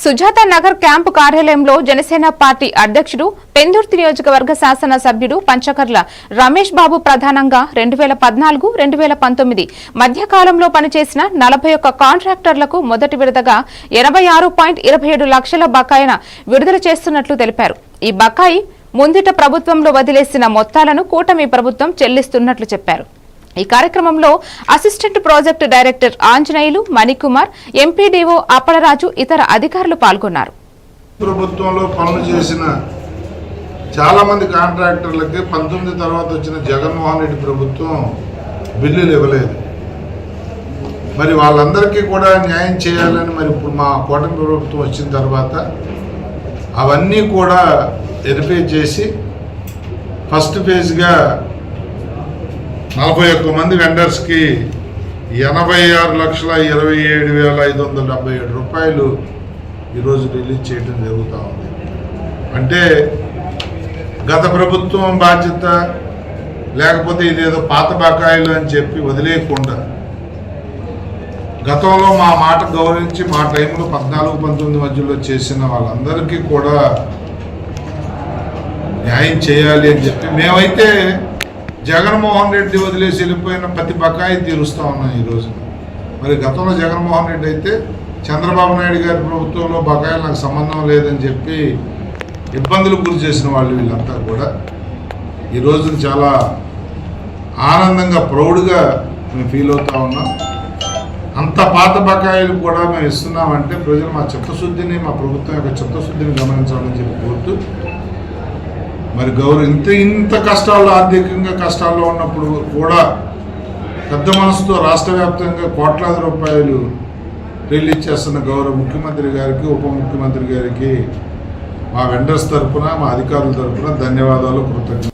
Sujatha Nagar camp కార్యాలయంలో Janasena party అధ్యక్షుడు పెందుర్తి నియోజకవర్గ శాసన సభ్యుడు పంచకర్ల రమేష్ బాబు ప్రధానంగా 2014-2019 మధ్యకాలంలో పనిచేసిన 41 కాంట్రాక్టర్లకు మొదటి విడతగా 86.27 లక్షల బకాయిన విడుదల చేస్తున్నట్లు తెలిపారు. ఈ బకాయి ముందిట ప్రభుత్వంలో వదిలేసిన మొత్తాలను కూటమి ప్రభుత్వం చెల్లిస్తున్నట్లు చెప్పారు. ఈ కార్యక్రమంలో assistant project director Anjaneyulu, Manikumar, MPDO Appalaraju ఇతర అధికారులు పాల్గొన్నారు. ప్రభుత్వంలో పనులు చేసిన చాలా మంది కాంట్రాక్టర్లకి 19 తర్వాత వచ్చిన జగన్మోహన్ రెడ్డి ప్రభుత్వం బిల్లులు ఇవ్వలేదు. మరి వాళ్ళందరికీ కూడా న్యాయం చేయాలని మరి ఇప్పుడు మా కూటమి ప్రభుత్వం వచ్చిన తర్వాత అవన్నీ కూడా వెరిఫై చేసి ఫస్ట్ ఫేజ్గా 41 మంది వెండర్స్కి 86,27,577 రూపాయలు ఈరోజు రిలీజ్ చేయడం జరుగుతూ ఉంది. అంటే గత ప్రభుత్వం బాధ్యత లేకపోతే ఇదేదో పాత బకాయిలు అని చెప్పి వదిలేయకుండా గతంలో మా మాట గౌరవించి మా టైంలో 14-19 మధ్యలో చేసిన వాళ్ళందరికీ కూడా న్యాయం చేయాలి అని చెప్పి మేమైతే జగన్మోహన్ రెడ్డి వదిలేసి వెళ్ళిపోయిన ప్రతి బకాయి తీరుస్తూ ఉన్నాం ఈరోజు. మరి గతంలో జగన్మోహన్ రెడ్డి అయితే చంద్రబాబు నాయుడు గారి ప్రభుత్వంలో బకాయిలు నాకు సంబంధం లేదని చెప్పి ఇబ్బందులకు గురి చేసిన వాళ్ళు వీళ్ళంతా కూడా ఈరోజు చాలా ఆనందంగా ప్రౌడ్గా మేము ఫీల్ అవుతూ ఉన్నాం. అంత పాత బకాయిలు కూడా మేము ఇస్తున్నామంటే ప్రజలు మా చిత్తశుద్ధిని, మా ప్రభుత్వం యొక్క చిత్తశుద్ధిని గమనించాలని చెప్పి కోరుతూ మరి ఇంత కష్టాల్లో, ఆర్థికంగా కష్టాల్లో ఉన్నప్పుడు కూడా పెద్ద మనసుతో రాష్ట్ర వ్యాప్తంగా కోట్లాది రూపాయలు రిలీజ్ చేస్తున్న గౌరవ ముఖ్యమంత్రి గారికి, ఉప ముఖ్యమంత్రి గారికి మా వెండర్స్ తరఫున, మా అధికారుల తరఫున ధన్యవాదాలు, కృతజ్ఞతలు.